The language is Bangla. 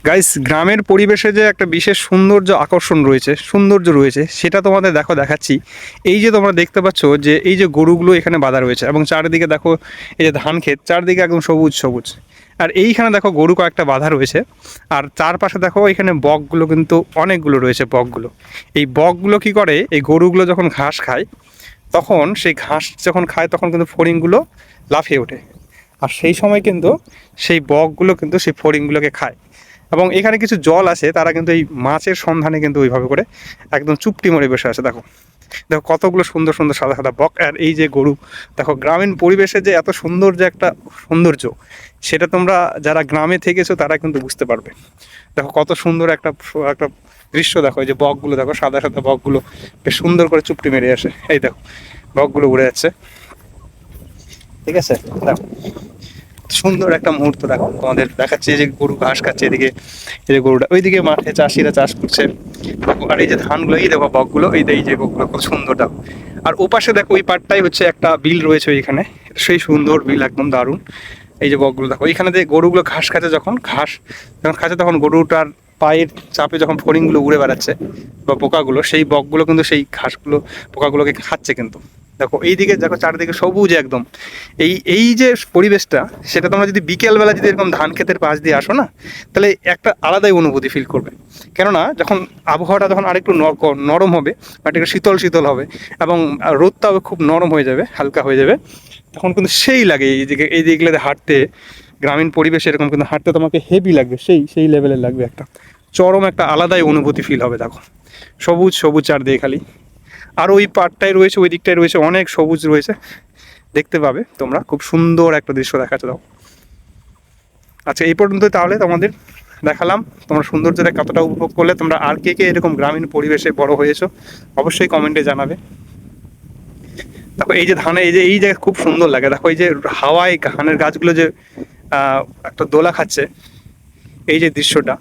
গাইস, গ্রামের পরিবেশে যে একটা বিশেষ সৌন্দর্য রয়েছে সেটা তোমাদের দেখাচ্ছি। এই যে তোমরা দেখতে পাচ্ছ যে এই যে গরুগুলো এখানে বাঁধা রয়েছে এবং চারিদিকে দেখো এই যে ধান ক্ষেত, চারিদিকে একদম সবুজ সবুজ। আর এইখানে দেখো গরু কয়েকটা বাঁধা রয়েছে। আর চারপাশে দেখো এখানে বকগুলো কিন্তু অনেকগুলো রয়েছে। বকগুলো, এই বকগুলো কি করে, এই গরুগুলো যখন ঘাস খায় তখন সেই ঘাস যখন খায় তখন কিন্তু ফড়িংগুলো লাফিয়ে ওঠে। আর সেই সময় কিন্তু সেই বকগুলো কিন্তু সেই ফড়িংগুলোকে খায়। এবং এখানে কিছু জল আছে, তারা কিন্তু এই মাছের সন্ধানে কিন্তু ওইভাবে করে একদম চুপটি মরে বসে আছে। দেখো দেখো কতগুলো সুন্দর সুন্দর সাদা সাদা বক। আর এই যে গরু, দেখো গ্রামীণ পরিবেশে যে এত সুন্দর যে একটা সৌন্দর্য, সেটা তোমরা যারা গ্রামে থেকেছো তারা কিন্তু বুঝতে পারবে। দেখো কত সুন্দর একটা একটা দৃশ্য। দেখো এই যে বকগুলো, দেখো সাদা সাদা বকগুলো বেশ সুন্দর করে চুপটি মেরে আসে। এই দেখো বকগুলো উড়ে যাচ্ছে, ঠিক আছে। দেখো সুন্দর একটা মুহূর্ত। দেখো তোমাদের দেখাচ্ছে যে গরু ঘাস খাচ্ছে, এদিকে এই যে গরুটা, ওইদিকে মাঠে চাষিরা চাষ করছে। আর এই যে ধানগুলো, এই দেখো বকগুলো, এই যে বকগুলো কত সুন্দর। দেখো আর ওপাশে দেখো ওই পাটটাই হচ্ছে একটা বিল রয়েছে ওইখানে, সেই সুন্দর বিল, একদম দারুণ। এই যে বকগুলো দেখো, এইখানে যে গরুগুলো ঘাস খাচ্ছে, যখন খাচ্ছে তখন গরুটার পায়ের চাপে যখন ফড়িংগুলো উড়ে বেড়াচ্ছে বা পোকাগুলো, সেই বকগুলো কিন্তু সেই ঘাসগুলো পোকাগুলোকে খাচ্ছে কিন্তু। দেখো এইদিকে দেখো চারিদিকে সবুজ একদম। এই যে পরিবেশটা, সেটা তোমরা যদি বিকেলবেলা যদি এরকম ধান ক্ষেতের পাশ দিয়ে আসো না, তাহলে একটা আলাদাই অনুভূতি ফিল করবে। কেননা যখন আবহাওয়াটা যখন আরেকটু নরম হবে, বা একটু শীতল শীতল হবে এবং রোদটাও খুব নরম হয়ে যাবে, হালকা হয়ে যাবে, তখন কিন্তু সেই লাগে এই দিকগুলোতে হাঁটতে। গ্রামীণ পরিবেশে এরকম কিন্তু হাঁটতে তোমাকে হেভি লাগবে, সেই লেভেলের লাগবে, একটা চরম একটা আলাদাই অনুভূতি ফিল হবে। দেখো সবুজ সবুজ চারদিকে খালি। আর ওই পাড়টায় রয়েছে, ওই দিকটায় রয়েছে অনেক সবুজ রয়েছে, দেখতে পাবে তোমরা। খুব সুন্দর একটা দৃশ্য দেখাচ্ছে। দাও আচ্ছা, এই পর্যন্তই তাহলে তোমাদের দেখালাম। তোমরা সৌন্দর্যটা কতটা উপভোগ করলে, তোমরা আর কে কে এরকম গ্রামীণ পরিবেশে বড় হয়েছো অবশ্যই কমেন্টে জানাবে। দেখো এই যে ধানে এই যে খুব সুন্দর লাগে। দেখো এই যে হাওয়ায় ধানের গাছগুলো যে একটা দোলা খাচ্ছে, এই যে দৃশ্যটা,